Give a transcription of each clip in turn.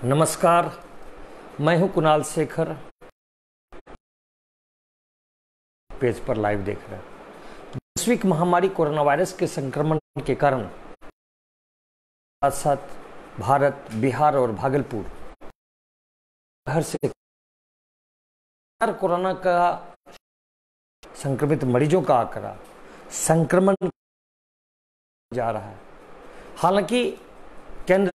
नमस्कार, मैं हूं कुणाल शेखर। पेज पर लाइव देख रहे हैं। वैश्विक महामारी कोरोना वायरस के संक्रमण के कारण साथ साथ भारत, बिहार और भागलपुर हर से कोरोना का संक्रमित मरीजों का आंकड़ा संक्रमण जा रहा है। हालांकि केंद्र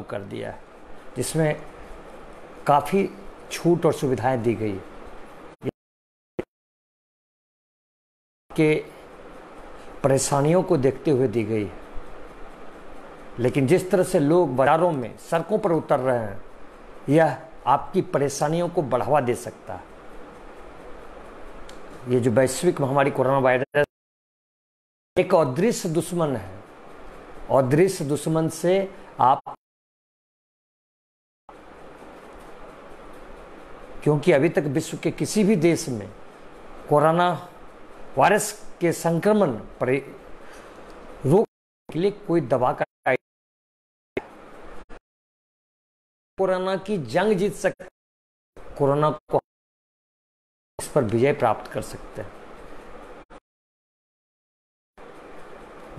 कर दिया है, जिसमें काफी छूट और सुविधाएं दी गई के परेशानियों को देखते हुए दी गई। लेकिन जिस तरह से लोग बाजारों में, सड़कों पर उतर रहे हैं, यह आपकी परेशानियों को बढ़ावा दे सकता है। ये जो वैश्विक महामारी कोरोना वायरस एक अदृश्य दुश्मन है। अदृश्य दुश्मन से आप, क्योंकि अभी तक विश्व के किसी भी देश में कोरोना वायरस के संक्रमण पर रोकने के लिए कोई दवा का कोरोना की जंग जीत सकते, कोरोना को इस पर विजय प्राप्त कर सकते हैं।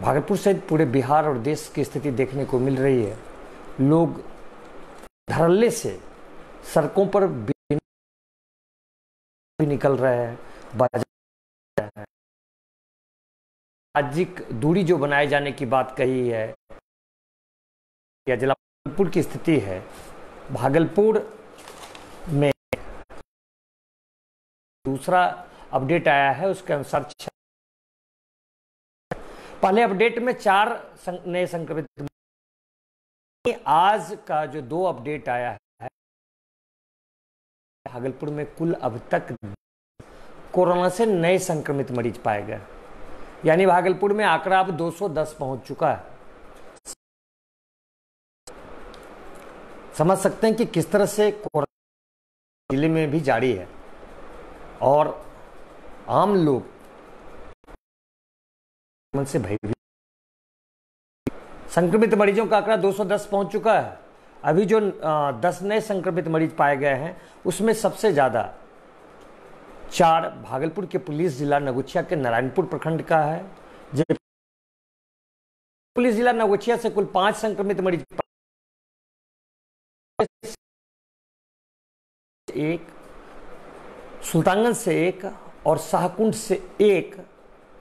भागलपुर सहित पूरे बिहार और देश की स्थिति देखने को मिल रही है। लोग धड़ल्ले से सड़कों पर भी निकल रहे हैं, बाजार हैं। सामाजिक दूरी जो बनाए जाने की बात कही है, या जिला भागलपुर की स्थिति है, भागलपुर में दूसरा अपडेट आया है। उसके अनुसार पहले अपडेट में 4 नए संक्रमित, आज का जो 2 अपडेट आया है, भागलपुर में कुल अब तक कोरोना से नए संक्रमित मरीज पाए गए। यानी भागलपुर में आंकड़ा अब 210 पहुंच चुका है। समझ सकते हैं कि किस तरह से कोरोना जिले में भी जारी है और आम लोग से भयभीत। संक्रमित मरीजों का आंकड़ा 210 पहुंच चुका है। अभी जो 10 नए संक्रमित मरीज पाए गए हैं, उसमें सबसे ज्यादा 4 भागलपुर के पुलिस जिला नगुचिया के नारायणपुर प्रखंड का है। पुलिस जिला नगुचिया से कुल 5 संक्रमित मरीज, एक सुल्तानगंज से 1 और शाहकुंड से 1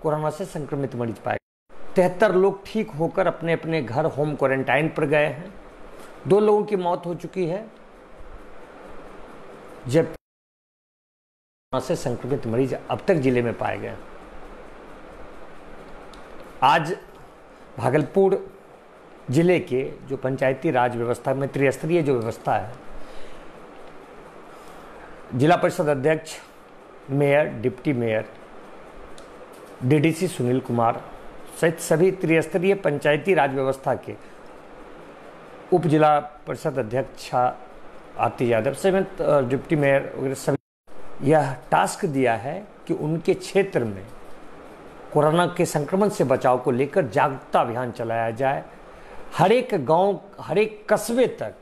कोरोना से संक्रमित मरीज पाए। 73 लोग ठीक होकर अपने अपने घर होम क्वारंटाइन पर गए हैं। 2 लोगों की मौत हो चुकी है, जब से संक्रमित मरीज अब तक जिले में पाए गए। आज भागलपुर जिले के जो पंचायती राज व्यवस्था में त्रिस्तरीय जो व्यवस्था है, जिला परिषद अध्यक्ष, mayor, deputy mayor, DDC Sunil Kumar सहित सभी त्रिस्तरीय पंचायती राज व्यवस्था के उप जिला परिषद अध्यक्ष आरती यादव समेत डिप्टी मेयर वगैरह सभी यह टास्क दिया है कि उनके क्षेत्र में कोरोना के संक्रमण से बचाव को लेकर जागरूकता अभियान चलाया जाए। हर एक गांव, हर एक कस्बे तक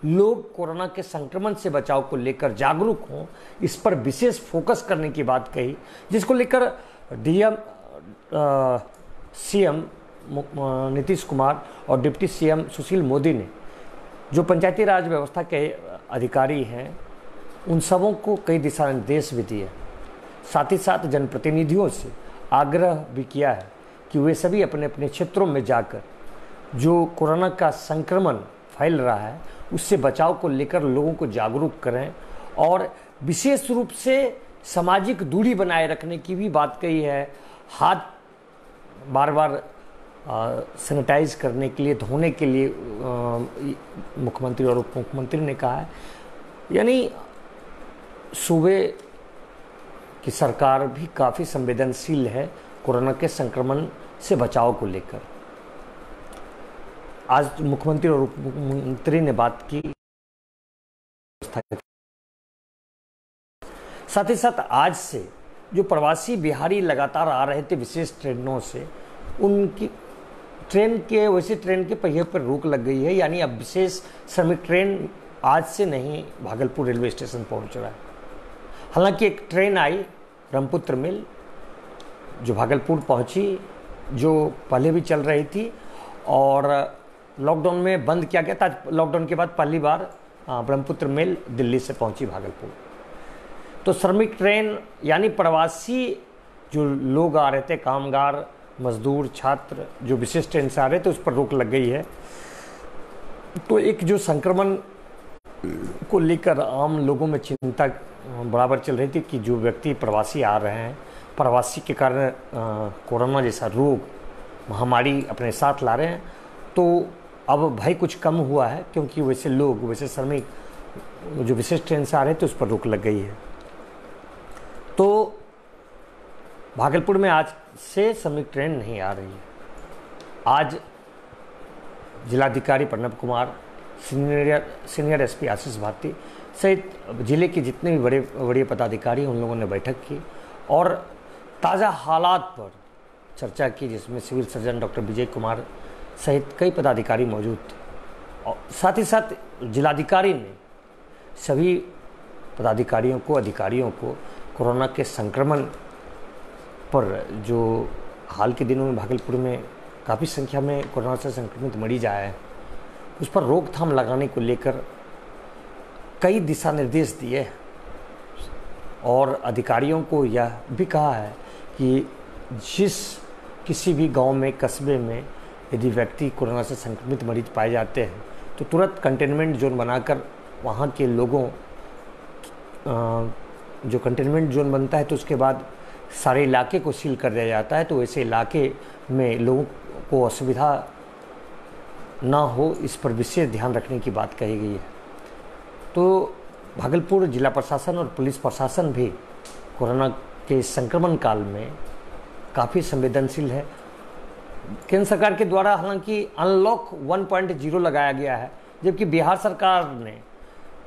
लोग कोरोना के संक्रमण से बचाव को लेकर जागरूक हों, इस पर विशेष फोकस करने की बात कही, जिसको लेकर डीएम, सीएम नीतीश कुमार और डिप्टी सीएम सुशील मोदी ने, जो पंचायती राज व्यवस्था के अधिकारी हैं, उन सबों को कई दिशा निर्देश भी दिए। साथ ही साथ जनप्रतिनिधियों से आग्रह भी किया है कि वे सभी अपने अपने क्षेत्रों में जाकर जो कोरोना का संक्रमण फैल रहा है, उससे बचाव को लेकर लोगों को जागरूक करें और विशेष रूप से सामाजिक दूरी बनाए रखने की भी बात कही है। हाथ बार बार सैनिटाइज करने के लिए, धोने के लिए मुख्यमंत्री और उप मुख्यमंत्री ने कहा है। यानी सूबे की सरकार भी काफ़ी संवेदनशील है कोरोना के संक्रमण से बचाव को लेकर। आज मुख्यमंत्री और उप मुख्यमंत्री ने बात की। साथ ही साथ आज से जो प्रवासी बिहारी लगातार आ रहे थे विशेष ट्रेनों से, उनकी ट्रेन के पहिए पर रोक लग गई है, यानी अब विशेष श्रमिक ट्रेन आज से नहीं भागलपुर रेलवे स्टेशन पहुंच रहा है। हालांकि एक ट्रेन आई ब्रह्मपुत्र मेल जो भागलपुर पहुंची, जो पहले भी चल रही थी और लॉकडाउन में बंद किया गया था। लॉकडाउन के बाद पहली बार ब्रह्मपुत्र मेल दिल्ली से पहुंची भागलपुर। तो श्रमिक ट्रेन यानी प्रवासी जो लोग आ रहे थे, कामगार, मजदूर, छात्र, जो विशेष ट्रेन से आ रहे थे, उस पर रोक लग गई है। तो एक जो संक्रमण को लेकर आम लोगों में चिंता बराबर चल रही थी कि जो व्यक्ति प्रवासी आ रहे हैं, प्रवासी के कारण कोरोना जैसा रोग, महामारी अपने साथ ला रहे हैं, तो अब भय कुछ कम हुआ है, क्योंकि वैसे श्रमिक जो विशेष ट्रेन से आ रहे थे उस पर रोक लग गई है। तो भागलपुर में आज से श्रमिक ट्रेन नहीं आ रही है। आज जिलाधिकारी प्रणब कुमार, सीनियर एसपी आशीष भारती सहित जिले के जितने भी बड़े पदाधिकारी उन लोगों ने बैठक की और ताज़ा हालात पर चर्चा की, जिसमें civil surgeon doctor Vijay Kumar सहित कई पदाधिकारी मौजूद थे। और साथ ही साथ जिलाधिकारी ने सभी पदाधिकारियों को, अधिकारियों को कोरोना के संक्रमण पर, जो हाल के दिनों में भागलपुर में काफ़ी संख्या में कोरोना से संक्रमित मरीज आए हैं, उस पर रोकथाम लगाने को लेकर कई दिशा निर्देश दिए और अधिकारियों को यह भी कहा है कि किसी भी गांव में, कस्बे में यदि व्यक्ति कोरोना से संक्रमित मरीज पाए जाते हैं तो तुरंत कंटेनमेंट जोन बनाकर वहाँ के लोगों, जो कंटेनमेंट जोन बनता है तो उसके बाद सारे इलाके को सील कर दिया जाता है। तो वैसे इलाके में लोगों को असुविधा ना हो, इस पर विशेष ध्यान रखने की बात कही गई है। तो भागलपुर जिला प्रशासन और पुलिस प्रशासन भी कोरोना के संक्रमण काल में काफ़ी संवेदनशील है। केंद्र सरकार के द्वारा हालांकि अनलॉक 1.0 लगाया गया है, जबकि बिहार सरकार ने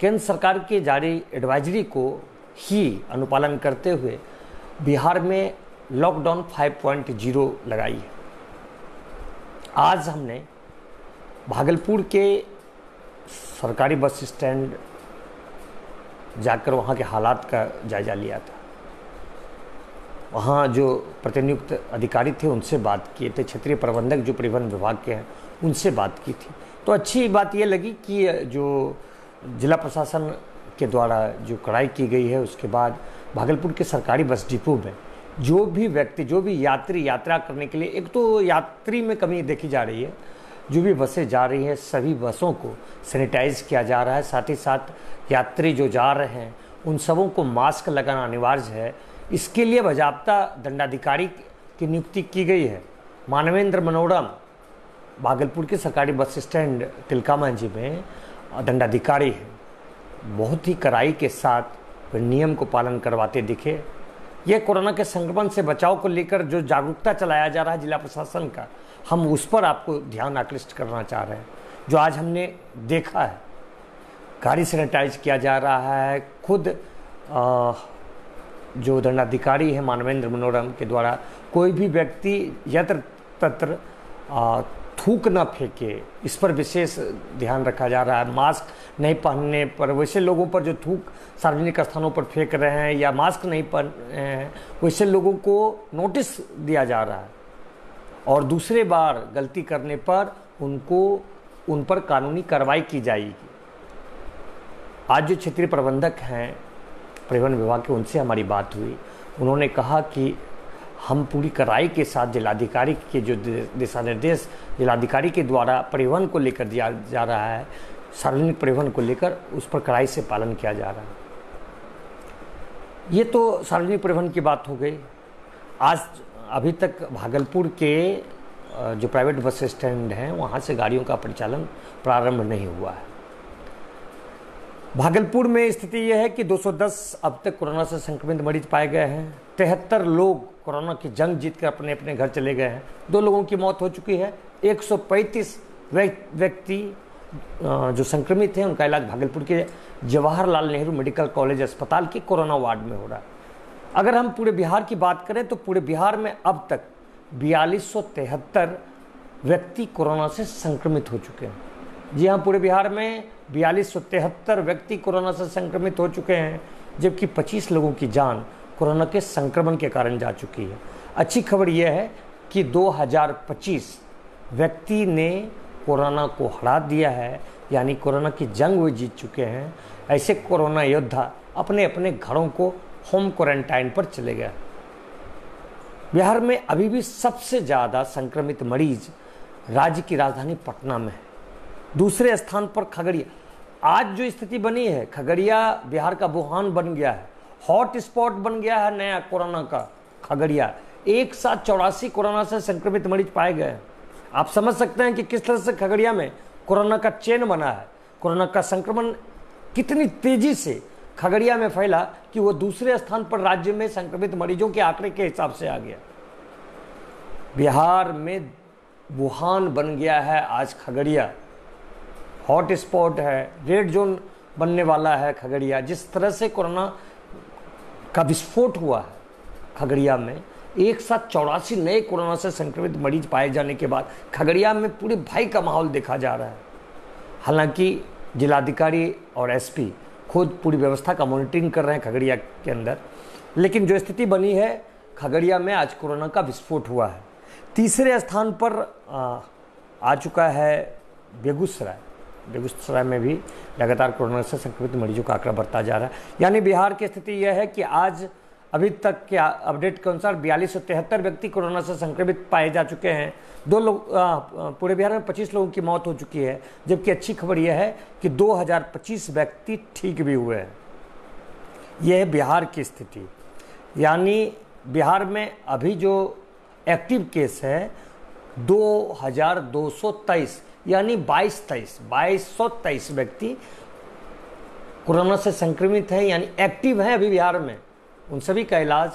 केंद्र सरकार के जारी एडवाइजरी को ही अनुपालन करते हुए बिहार में लॉकडाउन 5.0 लगाई है। आज हमने भागलपुर के सरकारी बस स्टैंड जाकर वहाँ के हालात का जायजा लिया था। वहाँ जो प्रतिनियुक्त अधिकारी थे उनसे बात किए थे, क्षेत्रीय प्रबंधक जो परिवहन विभाग के हैं उनसे बात की थी। तो अच्छी बात ये लगी कि जो जिला प्रशासन के द्वारा जो कड़ाई की गई है, उसके बाद भागलपुर के सरकारी बस डिपो में जो भी व्यक्ति, जो भी यात्री यात्रा करने के लिए, एक तो यात्री में कमी देखी जा रही है, जो भी बसें जा रही हैं सभी बसों को सैनिटाइज किया जा रहा है। साथ ही साथ यात्री जो जा रहे हैं उन सबों को मास्क लगाना अनिवार्य है। इसके लिए बाजाप्ता दंडाधिकारी की नियुक्ति की गई है। मानवेंद्र मनोरम भागलपुर के सरकारी बस स्टैंड तिलकामांझी में दंडाधिकारी है। बहुत ही कड़ाई के साथ वे नियम को पालन करवाते दिखे। ये कोरोना के संक्रमण से बचाव को लेकर जो जागरूकता चलाया जा रहा है जिला प्रशासन का, हम उस पर आपको ध्यान आकृष्ट करना चाह रहे हैं। जो आज हमने देखा है, गाड़ी सैनिटाइज किया जा रहा है, खुद जो दंडाधिकारी है मानवेंद्र मनोरम के द्वारा कोई भी व्यक्ति यत्र तत्र थूक न फेंके, इस पर विशेष ध्यान रखा जा रहा है। मास्क नहीं पहनने पर, वैसे लोगों पर जो थूक सार्वजनिक स्थानों पर फेंक रहे हैं या मास्क नहीं पहन रहे हैं, वैसे लोगों को नोटिस दिया जा रहा है और दूसरे बार गलती करने पर उन पर कानूनी कार्रवाई की जाएगी। आज जो क्षेत्रीय प्रबंधक हैं परिवहन विभाग के, उनसे हमारी बात हुई। उन्होंने कहा कि हम पूरी कड़ाई के साथ जिलाधिकारी के जो दिशा निर्देश जिलाधिकारी के द्वारा परिवहन को लेकर दिया जा रहा है, सार्वजनिक परिवहन को लेकर, उस पर कड़ाई से पालन किया जा रहा है। ये तो सार्वजनिक परिवहन की बात हो गई। आज अभी तक भागलपुर के जो प्राइवेट बस स्टैंड हैं वहाँ से गाड़ियों का परिचालन प्रारंभ नहीं हुआ है। भागलपुर में स्थिति यह है कि 210 अब तक कोरोना से संक्रमित मरीज पाए गए हैं। 73 लोग कोरोना की जंग जीतकर अपने अपने घर चले गए हैं। 2 लोगों की मौत हो चुकी है। 135 व्यक्ति जो संक्रमित हैं उनका इलाज भागलपुर के जवाहरलाल नेहरू मेडिकल कॉलेज अस्पताल के कोरोना वार्ड में हो रहा है। अगर हम पूरे बिहार की बात करें तो पूरे बिहार में अब तक 4273 व्यक्ति कोरोना से संक्रमित हो चुके हैं। जी हाँ, पूरे बिहार में 4273 व्यक्ति कोरोना से संक्रमित हो चुके हैं, जबकि 25 लोगों की जान कोरोना के संक्रमण के कारण जा चुकी है। अच्छी खबर यह है कि 2025 व्यक्ति ने कोरोना को हरा दिया है, यानी कोरोना की जंग वो जीत चुके हैं। ऐसे कोरोना योद्धा अपने अपने घरों को होम क्वारंटाइन पर चले गए। बिहार में अभी भी सबसे ज़्यादा संक्रमित मरीज राज्य की राजधानी पटना में है। दूसरे स्थान पर खगड़िया। आज जो स्थिति बनी है, खगड़िया बिहार का वुहान बन गया है, हॉट स्पॉट बन गया है नया कोरोना का खगड़िया। एक साथ 84 कोरोना से संक्रमित मरीज पाए गए हैं। आप समझ सकते हैं कि किस तरह से खगड़िया में कोरोना का चेन बना है। कोरोना का संक्रमण कितनी तेजी से खगड़िया में फैला कि वो दूसरे स्थान पर राज्य में संक्रमित मरीजों के आंकड़े के हिसाब से आ गया। बिहार में वुहान बन गया है आज खगड़िया, हॉट स्पॉट है, रेड जोन बनने वाला है खगड़िया। जिस तरह से कोरोना का विस्फोट हुआ है खगड़िया में, एक साथ 84 नए कोरोना से संक्रमित मरीज पाए जाने के बाद खगड़िया में पूरे भय का माहौल देखा जा रहा है। हालांकि जिलाधिकारी और एसपी खुद पूरी व्यवस्था का मॉनिटरिंग कर रहे हैं खगड़िया के अंदर, लेकिन जो स्थिति बनी है खगड़िया में आज कोरोना का विस्फोट हुआ है। तीसरे स्थान पर आ चुका है बेगूसराय। बेगूसराय में भी लगातार कोरोना से संक्रमित मरीजों का आंकड़ा बढ़ता जा रहा है। यानी बिहार की स्थिति यह है कि आज अभी तक के अपडेट के अनुसार 4273 व्यक्ति कोरोना से संक्रमित पाए जा चुके हैं। पूरे बिहार में 25 लोगों की मौत हो चुकी है, जबकि अच्छी खबर यह है कि 2025 व्यक्ति ठीक भी हुए हैं। यह है बिहार की स्थिति। यानी बिहार में अभी जो एक्टिव केस है 2223, यानी 2223 व्यक्ति कोरोना से संक्रमित हैं, यानी एक्टिव हैं अभी बिहार में। उन सभी का इलाज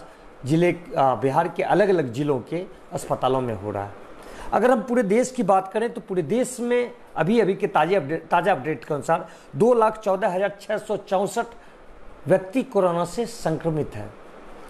बिहार के अलग अलग जिलों के अस्पतालों में हो रहा है। अगर हम पूरे देश की बात करें तो पूरे देश में अभी के ताज़ा अपडेट के अनुसार 2,14,664 व्यक्ति कोरोना से संक्रमित हैं।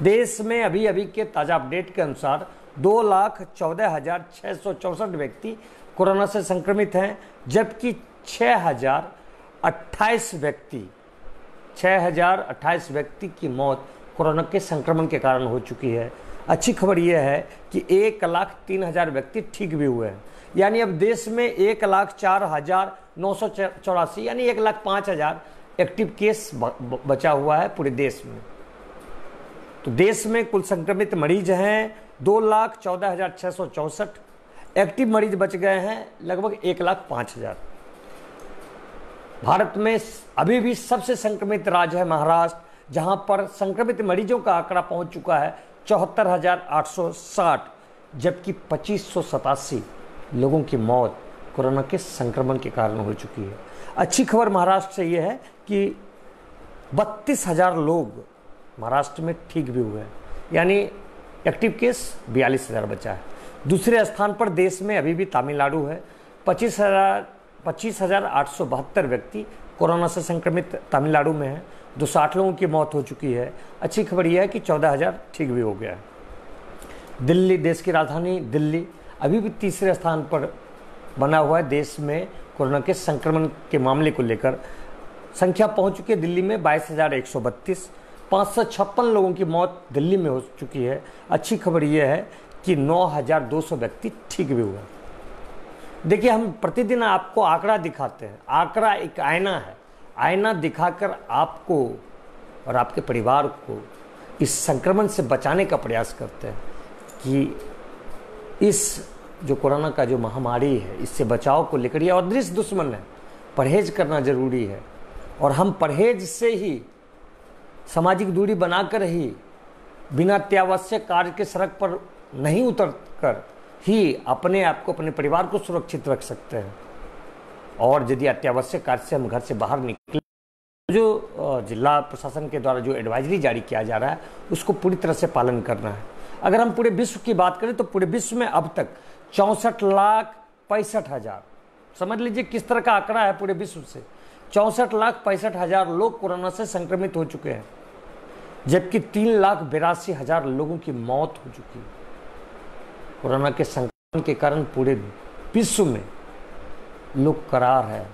देश में अभी के ताज़ा अपडेट के अनुसार 2,14,664 व्यक्ति कोरोना से संक्रमित हैं, जबकि 6,028 व्यक्ति की मौत कोरोना के संक्रमण के कारण हो चुकी है। अच्छी खबर यह है कि 1,03,000 व्यक्ति ठीक भी हुए हैं। यानी अब देश में 1,04,984 यानी 1,05,000 एक्टिव केस बचा हुआ है पूरे देश में। तो देश में कुल संक्रमित मरीज हैं 2,14,664, एक्टिव मरीज बच गए हैं लगभग 1,05,000। भारत में अभी भी सबसे संक्रमित राज्य है महाराष्ट्र, जहां पर संक्रमित मरीजों का आंकड़ा पहुंच चुका है 74,860, जबकि 2,587 लोगों की मौत कोरोना के संक्रमण के कारण हो चुकी है। अच्छी खबर महाराष्ट्र से यह है कि 32,000 लोग महाराष्ट्र में ठीक भी हुए हैं, यानी एक्टिव केस 42,000 बचा है। दूसरे स्थान पर देश में अभी भी तमिलनाडु है। 25,872 व्यक्ति कोरोना से संक्रमित तमिलनाडु में है। 260 लोगों की मौत हो चुकी है। अच्छी खबर यह है कि 14,000 ठीक भी हो गया है। दिल्ली, देश की राजधानी दिल्ली अभी भी तीसरे स्थान पर बना हुआ है। देश में कोरोना के संक्रमण के मामले को लेकर संख्या पहुंच चुकी है दिल्ली में 22,132। 556 लोगों की मौत दिल्ली में हो चुकी है। अच्छी खबर यह है कि 9,200 व्यक्ति ठीक भी हुए। देखिए, हम प्रतिदिन आपको आंकड़ा दिखाते हैं। आंकड़ा एक आईना है। आईना दिखाकर आपको और आपके परिवार को इस संक्रमण से बचाने का प्रयास करते हैं कि इस जो कोरोना का जो महामारी है, इससे बचाव को लेकर ये अदृश्य दुश्मन है। परहेज करना जरूरी है और हम परहेज से ही, सामाजिक दूरी बनाकर ही, बिना अत्यावश्यक कार्य के सड़क पर नहीं उतर कर ही अपने आप को, अपने परिवार को सुरक्षित रख सकते हैं। और यदि अत्यावश्यक कार्य से हम घर से बाहर निकले, जो जिला प्रशासन के द्वारा जो एडवाइजरी जारी किया जा रहा है उसको पूरी तरह से पालन करना है। अगर हम पूरे विश्व की बात करें तो पूरे विश्व में अब तक 64,65,000, समझ लीजिए किस तरह का आंकड़ा है पूरे विश्व से। 64,65,000 लोग कोरोना से संक्रमित हो चुके हैं, जबकि 3,82,000 लोगों की मौत हो चुकी है। कोरोना के संक्रमण के कारण पूरे विश्व में लोग करार है।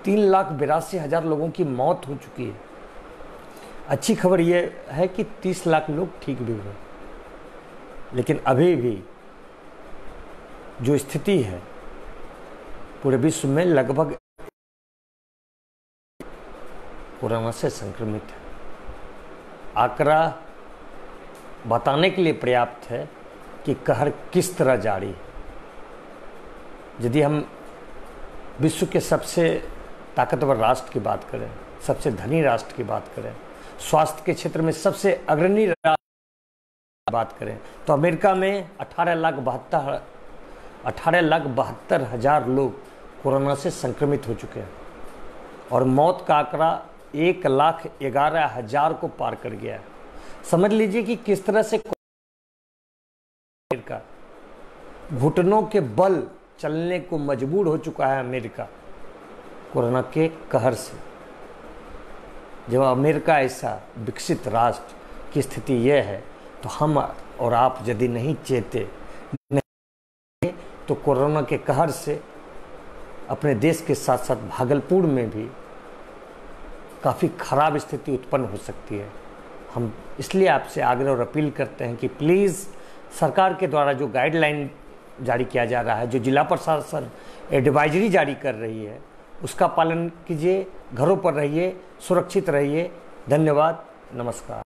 3,82,000 लोगों की मौत हो चुकी है। अच्छी खबर यह है कि 30 लाख लोग ठीक भी हुए, लेकिन अभी भी जो स्थिति है पूरे विश्व में लगभग कोरोना से संक्रमित है। आंकड़ा बताने के लिए पर्याप्त है कि कहर किस तरह जारी है। यदि हम विश्व के सबसे ताकतवर राष्ट्र की बात करें, सबसे धनी राष्ट्र की बात करें, स्वास्थ्य के क्षेत्र में सबसे अग्रणी राष्ट्र की बात करें, तो अमेरिका में 18,72,000 लोग कोरोना से संक्रमित हो चुके हैं और मौत का आंकड़ा 1,11,000 को पार कर गया है। समझ लीजिए कि किस तरह से अमेरिका घुटनों के बल चलने को मजबूर हो चुका है अमेरिका कोरोना के कहर से। जब अमेरिका ऐसा विकसित राष्ट्र की स्थिति यह है, तो हम और आप यदि नहीं चेते तो कोरोना के कहर से अपने देश के साथ साथ भागलपुर में भी काफ़ी खराब स्थिति उत्पन्न हो सकती है। हम इसलिए आपसे आग्रह और अपील करते हैं कि प्लीज़ सरकार के द्वारा जो गाइडलाइन जारी किया जा रहा है, जो जिला प्रशासन एडवाइजरी जारी कर रही है, उसका पालन कीजिए, घरों पर रहिए, सुरक्षित रहिए। धन्यवाद, नमस्कार।